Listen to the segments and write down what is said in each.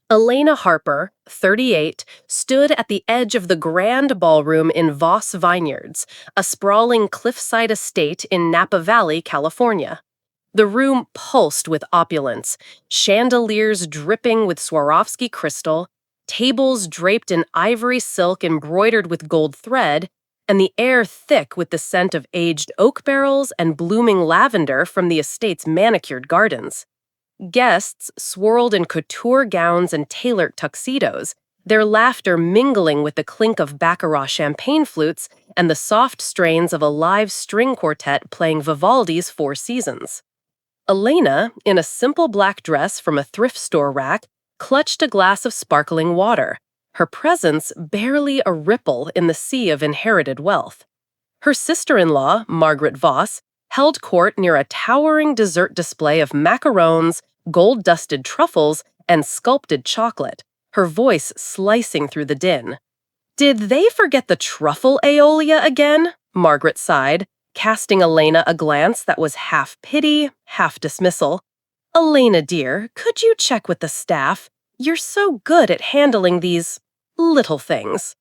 Elena Harper, 38, stood at the edge of the grand ballroom in Voss Vineyards, a sprawling cliffside estate in Napa Valley, California. The room pulsed with opulence, chandeliers dripping with Swarovski crystal, tables draped in ivory silk embroidered with gold thread, and the air thick with the scent of aged oak barrels and blooming lavender from the estate's manicured gardens. Guests swirled in couture gowns and tailored tuxedos, their laughter mingling with the clink of Baccarat champagne flutes and the soft strains of a live string quartet playing Vivaldi's Four Seasons. Elena, in a simple black dress from a thrift store rack, clutched a glass of sparkling water, her presence barely a ripple in the sea of inherited wealth. Her sister-in-law, Margaret Voss, held court near a towering dessert display of macarons, gold-dusted truffles, and sculpted chocolate, her voice slicing through the din. "Did they forget the truffle aioli again?" Margaret sighed, casting Elena a glance that was half pity, half dismissal. "Elena, dear, could you check with the staff? You're so good at handling these little things."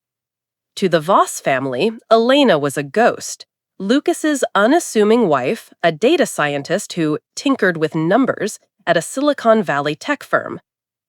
To the Voss family, Elena was a ghost. Lucas's unassuming wife, a data scientist who tinkered with numbers at a Silicon Valley tech firm.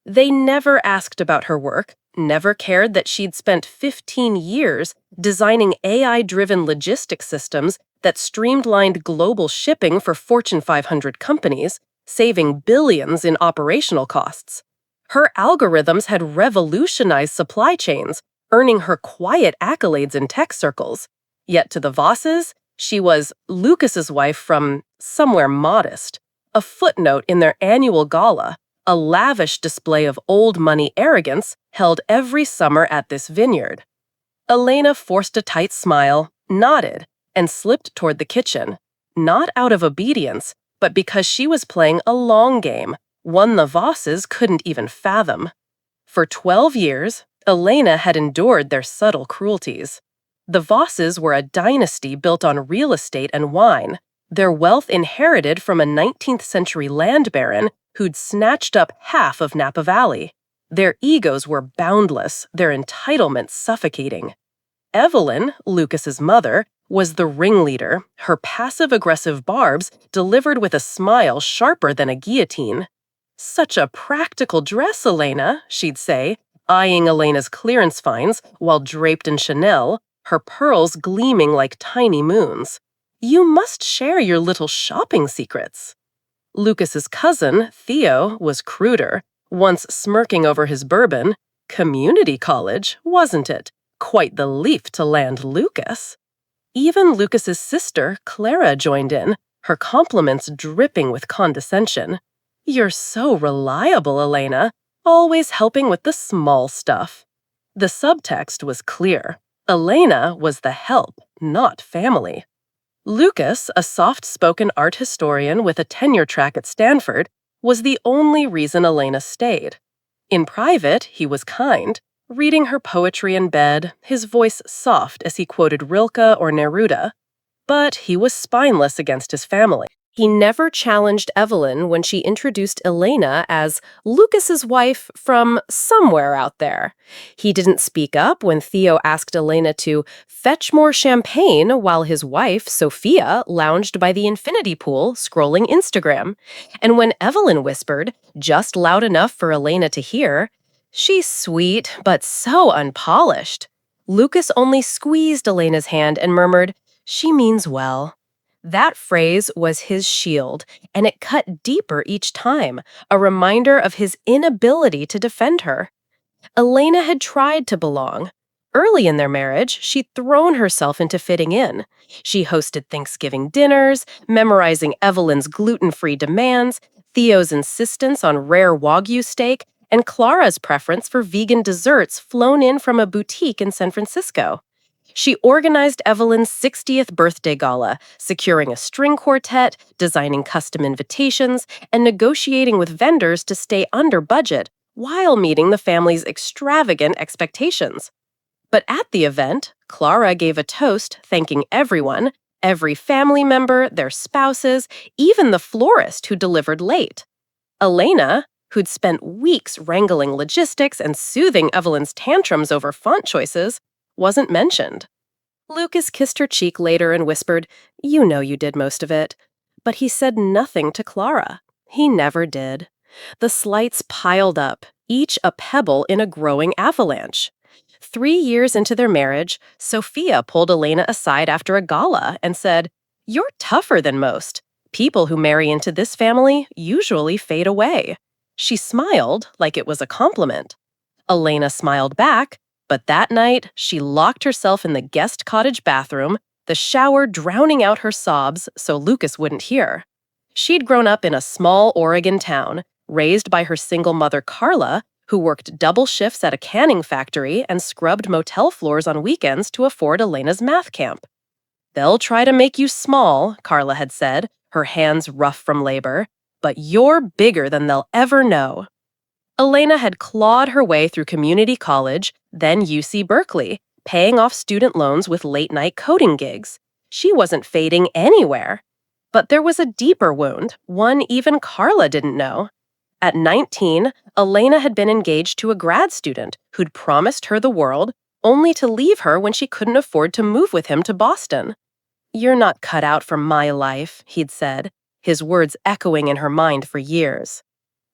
They never asked about her work, never cared that she'd spent 15 years designing AI-driven logistics systems that streamlined global shipping for Fortune 500 companies, saving billions in operational costs. Her algorithms had revolutionized supply chains, earning her quiet accolades in tech circles. Yet to the Vosses, she was Lucas's wife from somewhere modest, a footnote in their annual gala, a lavish display of old money arrogance held every summer at this vineyard. Elena forced a tight smile, nodded, and slipped toward the kitchen, not out of obedience, but because she was playing a long game, one the Vosses couldn't even fathom. For 12 years, Elena had endured their subtle cruelties. The Vosses were a dynasty built on real estate and wine, their wealth inherited from a 19th century land baron who'd snatched up half of Napa Valley. Their egos were boundless, their entitlements suffocating. Evelyn, Lucas's mother, was the ringleader, her passive-aggressive barbs delivered with a smile sharper than a guillotine. "Such a practical dress, Elena," she'd say, eyeing Elena's clearance finds while draped in Chanel, her pearls gleaming like tiny moons. "You must share your little shopping secrets." Lucas's cousin, Theo, was cruder, once smirking over his bourbon. Community college, wasn't it? Quite the leap to land Lucas. Even Lucas's sister, Clara, joined in, her compliments dripping with condescension. "You're so reliable, Elena, always helping with the small stuff." The subtext was clear. Elena was the help, not family. Lucas, a soft-spoken art historian with a tenure track at Stanford, was the only reason Elena stayed. In private, he was kind, reading her poetry in bed, his voice soft as he quoted Rilke or Neruda. But he was spineless against his family. He never challenged Evelyn when she introduced Elena as Lucas's wife from somewhere out there. He didn't speak up when Theo asked Elena to fetch more champagne while his wife, Sophia, lounged by the infinity pool scrolling Instagram. And when Evelyn whispered, just loud enough for Elena to hear, "She's sweet, but so unpolished," Lucas only squeezed Elena's hand and murmured, "She means well." That phrase was his shield, and it cut deeper each time, a reminder of his inability to defend her. Elena had tried to belong. Early in their marriage, she'd thrown herself into fitting in. She hosted Thanksgiving dinners, memorizing Evelyn's gluten-free demands, Theo's insistence on rare Wagyu steak, and Clara's preference for vegan desserts flown in from a boutique in San Francisco. She organized Evelyn's 60th birthday gala, securing a string quartet, designing custom invitations, and negotiating with vendors to stay under budget while meeting the family's extravagant expectations. But at the event, Clara gave a toast thanking everyone, every family member, their spouses, even the florist who delivered late. Elena, who'd spent weeks wrangling logistics and soothing Evelyn's tantrums over font choices, wasn't mentioned. Lucas kissed her cheek later and whispered, "You know you did most of it." But he said nothing to Clara. He never did. The slights piled up, each a pebble in a growing avalanche. 3 years into their marriage, Sophia pulled Elena aside after a gala and said, "You're tougher than most. People who marry into this family usually fade away." She smiled like it was a compliment. Elena smiled back, but that night she locked herself in the guest cottage bathroom, the shower drowning out her sobs so Lucas wouldn't hear. She'd grown up in a small Oregon town, raised by her single mother Carla, who worked double shifts at a canning factory and scrubbed motel floors on weekends to afford Elena's math camp. "They'll try to make you small," Carla had said, her hands rough from labor, "but you're bigger than they'll ever know." Elena had clawed her way through community college, then UC Berkeley, paying off student loans with late-night coding gigs. She wasn't fading anywhere. But there was a deeper wound, one even Carla didn't know. At 19, Elena had been engaged to a grad student who'd promised her the world, only to leave her when she couldn't afford to move with him to Boston. "You're not cut out for my life," he'd said, his words echoing in her mind for years.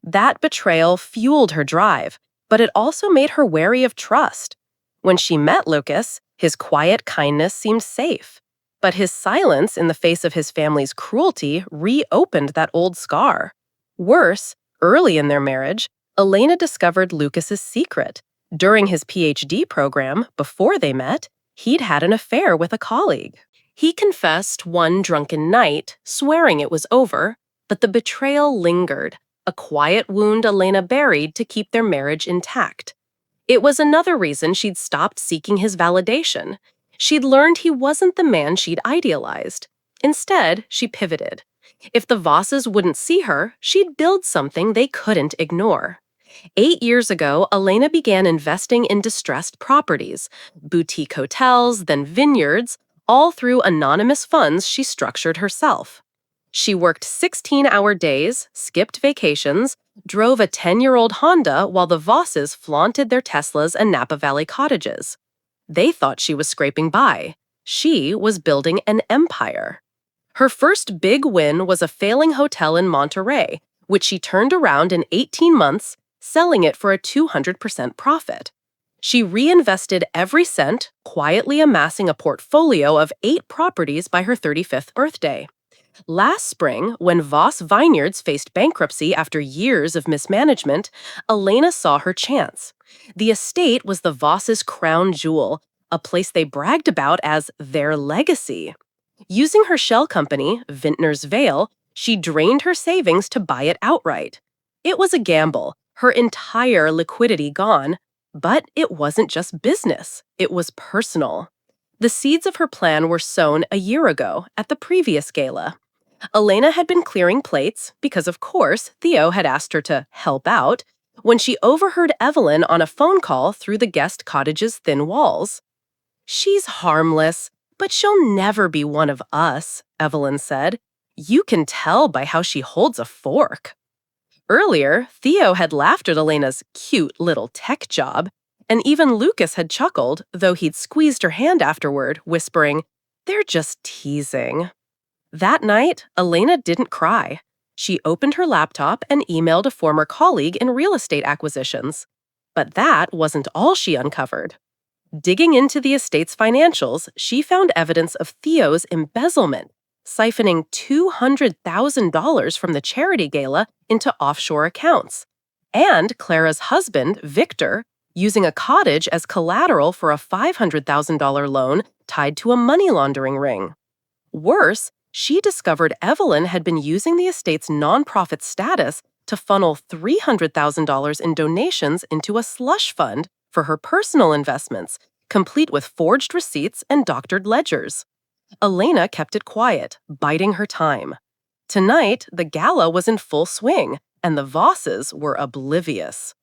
That betrayal fueled her drive, but it also made her wary of trust. When she met Lucas, his quiet kindness seemed safe. But his silence in the face of his family's cruelty reopened that old scar. Worse, early in their marriage, Elena discovered Lucas's secret. During his PhD program, before they met, he'd had an affair with a colleague. He confessed one drunken night, swearing it was over, but the betrayal lingered, a quiet wound Elena buried to keep their marriage intact. It was another reason she'd stopped seeking his validation. She'd learned he wasn't the man she'd idealized. Instead, she pivoted. If the Vosses wouldn't see her, she'd build something they couldn't ignore. 8 years ago, Elena began investing in distressed properties, boutique hotels, then vineyards, all through anonymous funds she structured herself. She worked 16-hour days, skipped vacations, drove a 10-year-old Honda while the Vosses flaunted their Teslas and Napa Valley cottages. They thought she was scraping by. She was building an empire. Her first big win was a failing hotel in Monterey, which she turned around in 18 months, selling it for a 200% profit. She reinvested every cent, quietly amassing a portfolio of 8 properties by her 35th birthday. Last spring, when Voss Vineyards faced bankruptcy after years of mismanagement, Elena saw her chance. The estate was the Vosses' crown jewel, a place they bragged about as their legacy. Using her shell company, Vintner's Veil, she drained her savings to buy it outright. It was a gamble, her entire liquidity gone, but it wasn't just business, it was personal. The seeds of her plan were sown a year ago at the previous gala. Elena had been clearing plates because, of course, Theo had asked her to help out when she overheard Evelyn on a phone call through the guest cottage's thin walls. "She's harmless, but she'll never be one of us," Evelyn said. "You can tell by how she holds a fork." Earlier, Theo had laughed at Elena's cute little tech job, and even Lucas had chuckled, though he'd squeezed her hand afterward, whispering, "They're just teasing." That night, Elena didn't cry. She opened her laptop and emailed a former colleague in real estate acquisitions. But that wasn't all she uncovered. Digging into the estate's financials, she found evidence of Theo's embezzlement, siphoning $200,000 from the charity gala into offshore accounts. And Clara's husband, Victor, using a cottage as collateral for a $500,000 loan tied to a money laundering ring. Worse, she discovered Evelyn had been using the estate's nonprofit status to funnel $300,000 in donations into a slush fund for her personal investments, complete with forged receipts and doctored ledgers. Elena kept it quiet, biding her time. Tonight, the gala was in full swing, and the Vosses were oblivious.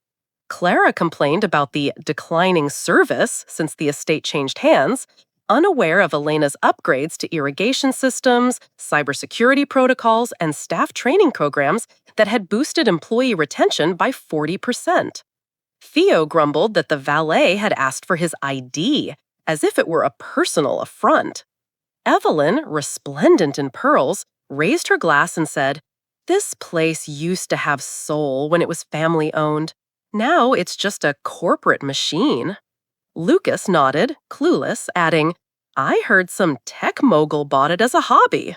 Clara complained about the declining service since the estate changed hands, unaware of Elena's upgrades to irrigation systems, cybersecurity protocols, and staff training programs that had boosted employee retention by 40%. Theo grumbled that the valet had asked for his ID, as if it were a personal affront. Evelyn, resplendent in pearls, raised her glass and said, "This place used to have soul when it was family-owned. Now it's just a corporate machine." Lucas nodded, clueless, adding, "I heard some tech mogul bought it as a hobby."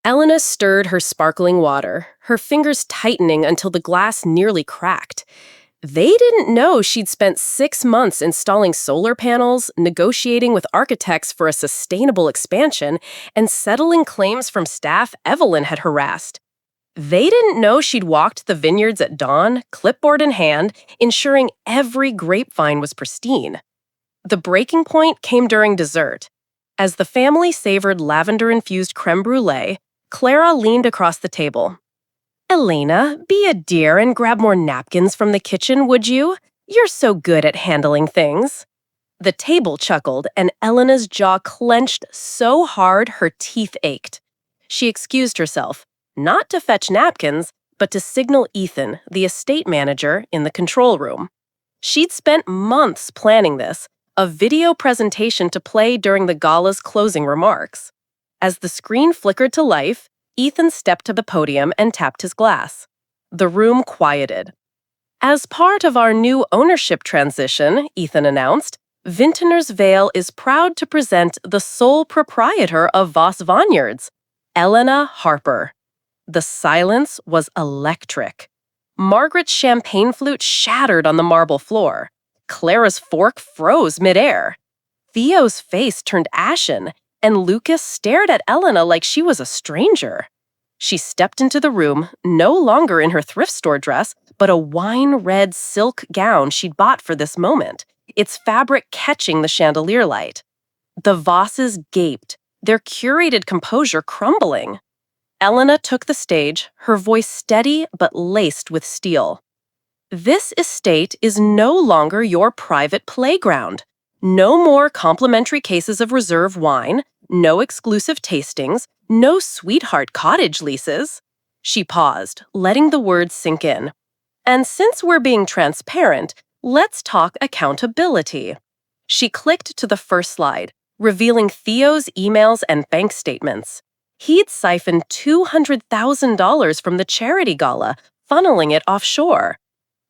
Elena stirred her sparkling water, her fingers tightening until the glass nearly cracked. They didn't know she'd spent 6 months installing solar panels, negotiating with architects for a sustainable expansion, and settling claims from staff Evelyn had harassed. They didn't know she'd walked the vineyards at dawn, clipboard in hand, ensuring every grapevine was pristine. The breaking point came during dessert. As the family savored lavender-infused creme brulee, Clara leaned across the table. "Elena, be a dear and grab more napkins from the kitchen, would you? You're so good at handling things." The table chuckled, and Elena's jaw clenched so hard her teeth ached. She excused herself, not to fetch napkins, but to signal Ethan, the estate manager, in the control room. She'd spent months planning this, a video presentation to play during the gala's closing remarks. As the screen flickered to life, Ethan stepped to the podium and tapped his glass. The room quieted. "As part of our new ownership transition," Ethan announced, "Vintner's Vale is proud to present the sole proprietor of Voss Vineyards, Elena Harper." The silence was electric. Margaret's champagne flute shattered on the marble floor. Clara's fork froze midair. Theo's face turned ashen, and Lucas stared at Elena like she was a stranger. She stepped into the room, no longer in her thrift store dress, but a wine-red silk gown she'd bought for this moment, its fabric catching the chandelier light. The Vosses gaped, their curated composure crumbling. Elena took the stage, her voice steady but laced with steel. "This estate is no longer your private playground. No more complimentary cases of reserve wine, no exclusive tastings, no sweetheart cottage leases." She paused, letting the words sink in. "And since we're being transparent, let's talk accountability." She clicked to the first slide, revealing Theo's emails and bank statements. He'd siphoned $200,000 from the charity gala, funneling it offshore.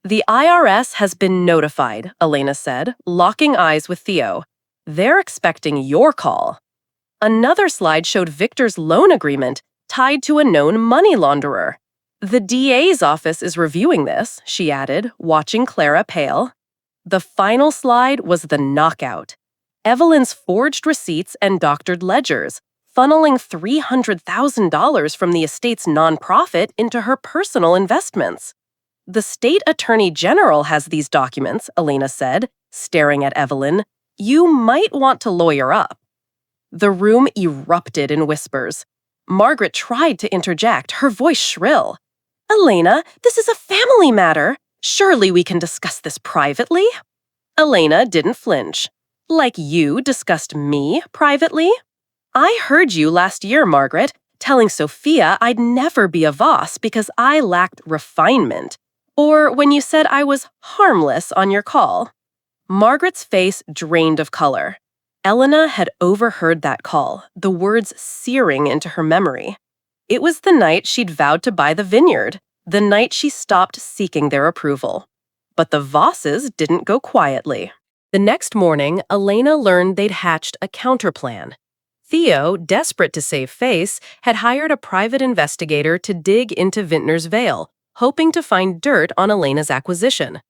"The IRS has been notified," Elena said, locking eyes with Theo. "They're expecting your call." Another slide showed Victor's loan agreement, tied to a known money launderer. "The DA's office is reviewing this," she added, watching Clara pale. The final slide was the knockout. Evelyn's forged receipts and doctored ledgers, funneling $300,000 from the estate's nonprofit into her personal investments. "The state attorney general has these documents," Elena said, staring at Evelyn. "You might want to lawyer up." The room erupted in whispers. Margaret tried to interject, her voice shrill. "Elena, this is a family matter. Surely we can discuss this privately." Elena didn't flinch. "Like you discussed me privately? I heard you last year, Margaret, telling Sophia I'd never be a Voss because I lacked refinement. Or when you said I was harmless on your call." Margaret's face drained of color. Elena had overheard that call, the words searing into her memory. It was the night she'd vowed to buy the vineyard, the night she stopped seeking their approval. But the Vosses didn't go quietly. The next morning, Elena learned they'd hatched a counterplan. Theo, desperate to save face, had hired a private investigator to dig into Vintner's Vale, hoping to find dirt on Elena's acquisition.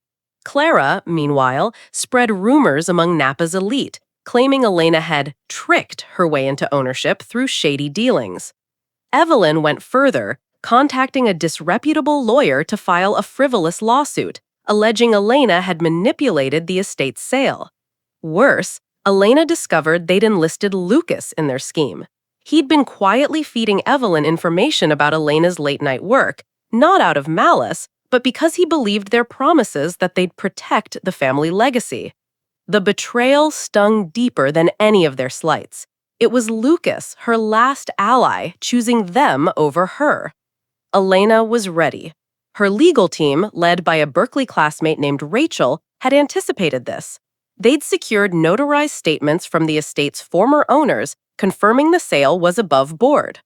Clara, meanwhile, spread rumors among Napa's elite, claiming Elena had tricked her way into ownership through shady dealings. Evelyn went further, contacting a disreputable lawyer to file a frivolous lawsuit, alleging Elena had manipulated the estate's sale. Worse, Elena discovered they'd enlisted Lucas in their scheme. He'd been quietly feeding Evelyn information about Elena's late-night work, not out of malice, but because he believed their promises that they'd protect the family legacy. The betrayal stung deeper than any of their slights. It was Lucas, her last ally, choosing them over her. Elena was ready. Her legal team, led by a Berkeley classmate named Rachel, had anticipated this. They'd secured notarized statements from the estate's former owners confirming the sale was above board.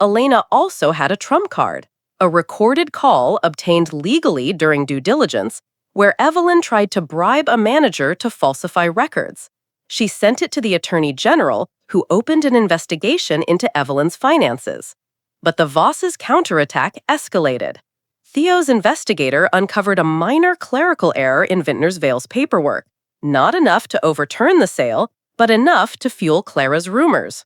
Elena also had a trump card, a recorded call obtained legally during due diligence, where Evelyn tried to bribe a manager to falsify records. She sent it to the Attorney General, who opened an investigation into Evelyn's finances. But the Vosses' counterattack escalated. Theo's investigator uncovered a minor clerical error in Vintner's Vale's paperwork, not enough to overturn the sale, but enough to fuel Clara's rumors.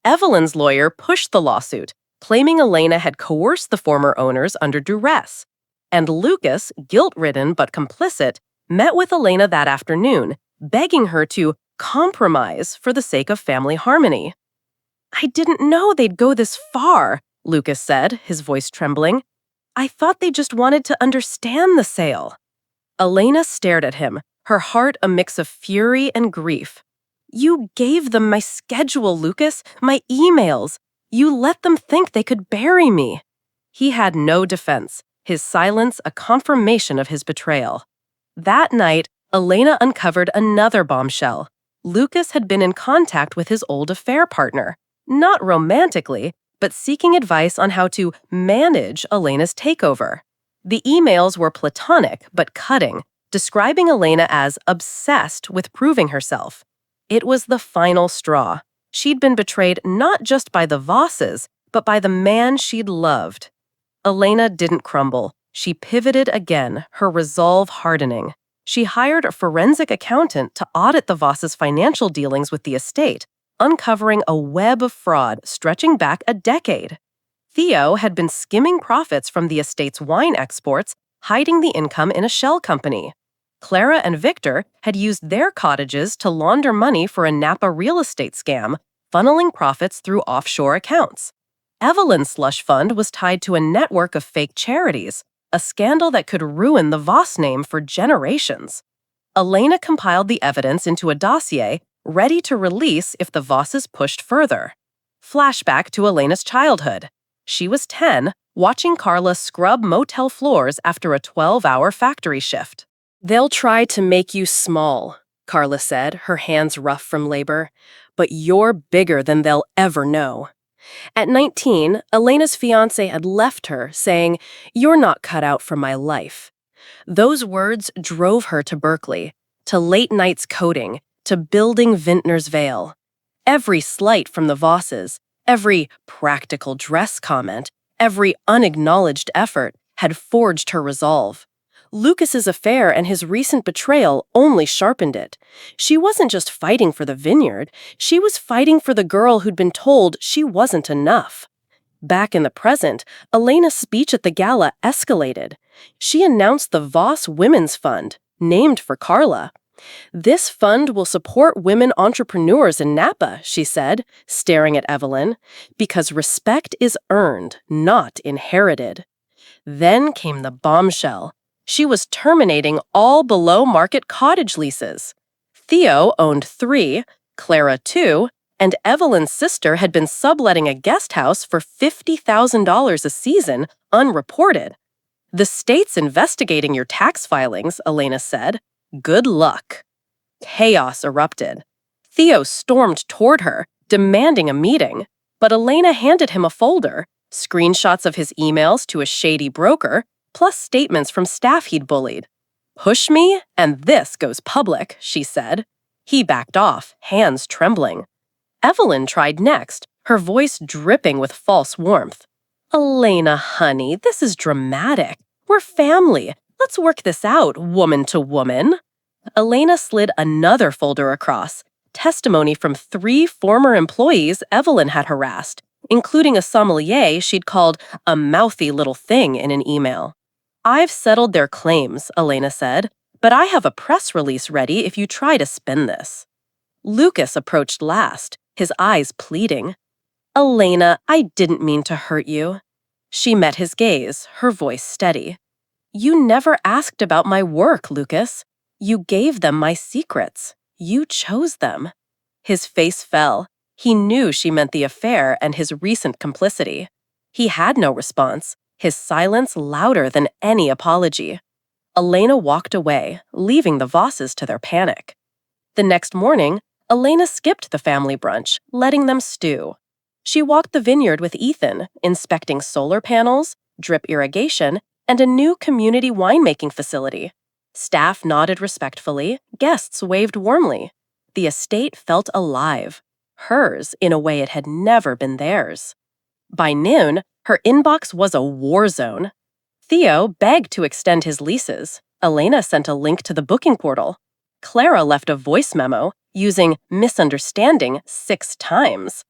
Evelyn's lawyer pushed the lawsuit, claiming Elena had coerced the former owners under duress. And Lucas, guilt-ridden but complicit, met with Elena that afternoon, begging her to compromise for the sake of family harmony. "I didn't know they'd go this far," Lucas said, his voice trembling. "I thought they just wanted to understand the sale." Elena stared at him, her heart a mix of fury and grief. "You gave them my schedule, Lucas, my emails. You let them think they could bury me." He had no defense, his silence a confirmation of his betrayal. That night, Elena uncovered another bombshell. Lucas had been in contact with his old affair partner, not romantically, but seeking advice on how to manage Elena's takeover. The emails were platonic but cutting, describing Elena as obsessed with proving herself. It was the final straw. She'd been betrayed not just by the Vosses, but by the man she'd loved. Elena didn't crumble. She pivoted again, her resolve hardening. She hired a forensic accountant to audit the Vosses' financial dealings with the estate, uncovering a web of fraud stretching back a decade. Theo had been skimming profits from the estate's wine exports, hiding the income in a shell company. Clara and Victor had used their cottages to launder money for a Napa real estate scam, funneling profits through offshore accounts. Evelyn's slush fund was tied to a network of fake charities, a scandal that could ruin the Voss name for generations. Elena compiled the evidence into a dossier, ready to release if the Vosses pushed further. Flashback to Elena's childhood. She was 10, watching Carla scrub motel floors after a 12-hour factory shift. "They'll try to make you small," Carla said, her hands rough from labor, "but you're bigger than they'll ever know." At 19, Elena's fiancé had left her, saying, "You're not cut out for my life." Those words drove her to Berkeley, to late nights coding, to building Vintner's Vale. Every slight from the Vosses, every practical dress comment, every unacknowledged effort had forged her resolve. Lucas's affair and his recent betrayal only sharpened it. She wasn't just fighting for the vineyard, she was fighting for the girl who'd been told she wasn't enough. Back in the present, Elena's speech at the gala escalated. She announced the Voss Women's Fund, named for Carla. "This fund will support women entrepreneurs in Napa," she said, staring at Evelyn, "because respect is earned, not inherited." Then came the bombshell. She was terminating all below-market cottage leases. Theo owned 3, Clara 2, and Evelyn's sister had been subletting a guest house for $50,000 a season, unreported. "The state's investigating your tax filings," Elena said. "Good luck." Chaos erupted. Theo stormed toward her, demanding a meeting, but Elena handed him a folder, screenshots of his emails to a shady broker, plus statements from staff he'd bullied. "Push me, and this goes public," she said. He backed off, hands trembling. Evelyn tried next, her voice dripping with false warmth. "Elena, honey, this is dramatic. We're family. Let's work this out, woman to woman." Elena slid another folder across, testimony from 3 former employees Evelyn had harassed, including a sommelier she'd called a mouthy little thing in an email. "I've settled their claims," Elena said, "but I have a press release ready if you try to spin this." Lucas approached last, his eyes pleading. "Elena, I didn't mean to hurt you." She met his gaze, her voice steady. "You never asked about my work, Lucas. You gave them my secrets. You chose them." His face fell. He knew she meant the affair and his recent complicity. He had no response, his silence louder than any apology. Elena walked away, leaving the Vosses to their panic. The next morning, Elena skipped the family brunch, letting them stew. She walked the vineyard with Ethan, inspecting solar panels, drip irrigation, and a new community winemaking facility. Staff nodded respectfully, guests waved warmly. The estate felt alive, hers in a way it had never been theirs. By noon, her inbox was a war zone. Theo begged to extend his leases. Elena sent a link to the booking portal. Clara left a voice memo using misunderstanding 6 times.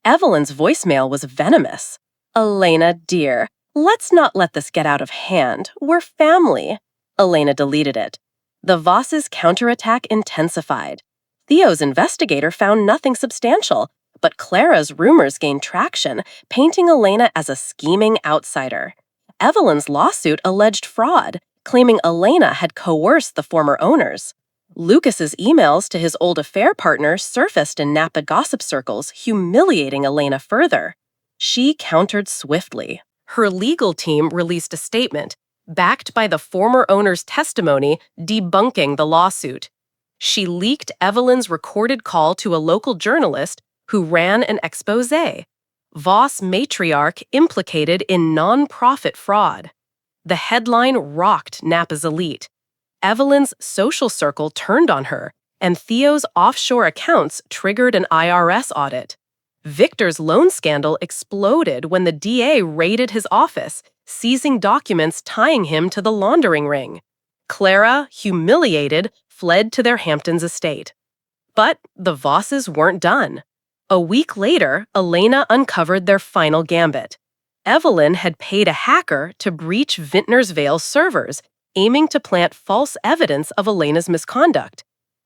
Evelyn's voicemail was venomous. "Elena, dear, let's not let this get out of hand. We're family." Elena deleted it. The Vosses' counterattack intensified. Theo's investigator found nothing substantial, but Clara's rumors gained traction, painting Elena as a scheming outsider. Evelyn's lawsuit alleged fraud, claiming Elena had coerced the former owners. Lucas's emails to his old affair partner surfaced in Napa gossip circles, humiliating Elena further. She countered swiftly. Her legal team released a statement, backed by the former owner's testimony, debunking the lawsuit. She leaked Evelyn's recorded call to a local journalist who ran an exposé. Voss matriarch implicated in non-profit fraud. The headline rocked Napa's elite. Evelyn's social circle turned on her, and Theo's offshore accounts triggered an IRS audit. Victor's loan scandal exploded when the DA raided his office, seizing documents tying him to the laundering ring. Clara, humiliated, fled to their Hamptons estate. But the Vosses weren't done. A week later, Elena uncovered their final gambit. Evelyn had paid a hacker to breach Vintner's Veil's servers, aiming to plant false evidence of Elena's misconduct.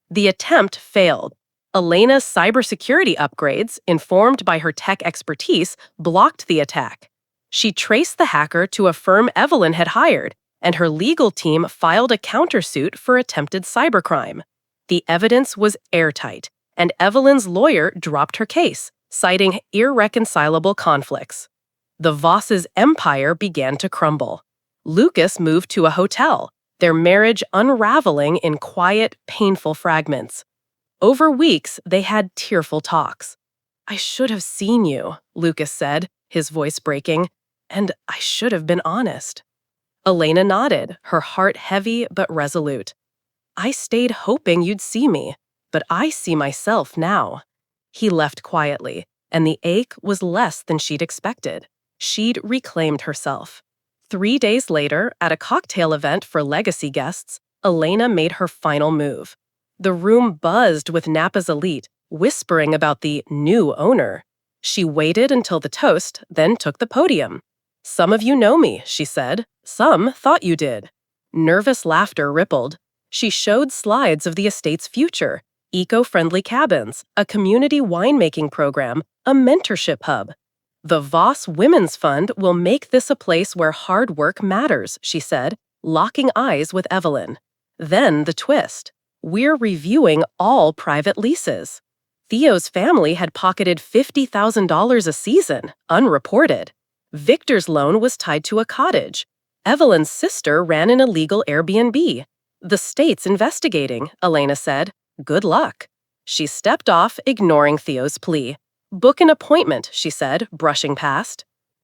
The attempt failed. Elena's cybersecurity upgrades, informed by her tech expertise, blocked the attack. She traced the hacker to a firm Evelyn had hired, and her legal team filed a countersuit for attempted cybercrime. The evidence was airtight, and Evelyn's lawyer dropped her case, citing irreconcilable conflicts. The Vosses' empire began to crumble. Lucas moved to a hotel, their marriage unraveling in quiet, painful fragments. Over weeks, they had tearful talks. "I should have seen you," Lucas said, his voice breaking, "and I should have been honest." Elena nodded, her heart heavy but resolute. "I stayed hoping you'd see me, but I see myself now." He left quietly, and the ache was less than she'd expected. She'd reclaimed herself. 3 days later, at a cocktail event for legacy guests, Elena made her final move. The room buzzed with Napa's elite, whispering about the new owner. She waited until the toast, then took the podium. "Some of you know me," she said. "Some thought you did." Nervous laughter rippled. She showed slides of the estate's future: eco-friendly cabins, a community winemaking program, a mentorship hub. "The Voss Women's Fund will make this a place where hard work matters," she said, locking eyes with Evelyn. Then the twist. "We're reviewing all private leases." Theo's family had pocketed $50,000 a season, unreported. Victor's loan was tied to a cottage. Evelyn's sister ran an illegal Airbnb. "The state's investigating," Elena said. "Good luck." She stepped off, ignoring Theo's plea. "Book an appointment," she said, brushing past.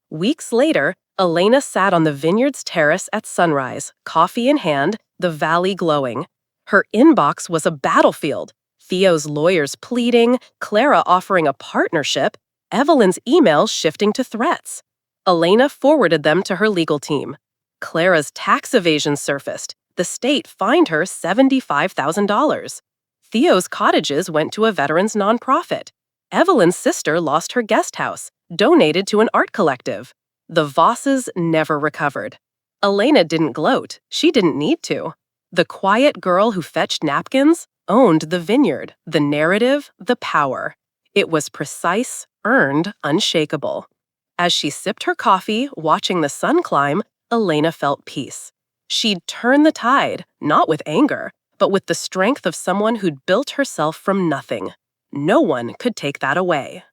Weeks later, Elena sat on the vineyard's terrace at sunrise, coffee in hand, the valley glowing. Her inbox was a battlefield. Theo's lawyers pleading, Clara offering a partnership, Evelyn's emails shifting to threats. Elena forwarded them to her legal team. Clara's tax evasion surfaced. The state fined her $75,000. Theo's cottages went to a veterans nonprofit. Evelyn's sister lost her guest house, donated to an art collective. The Vosses never recovered. Elena didn't gloat. She didn't need to. The quiet girl who fetched napkins owned the vineyard, the narrative, the power. It was precise, earned, unshakable. As she sipped her coffee, watching the sun climb, Elena felt peace. She'd turn the tide, not with anger, but with the strength of someone who'd built herself from nothing. No one could take that away.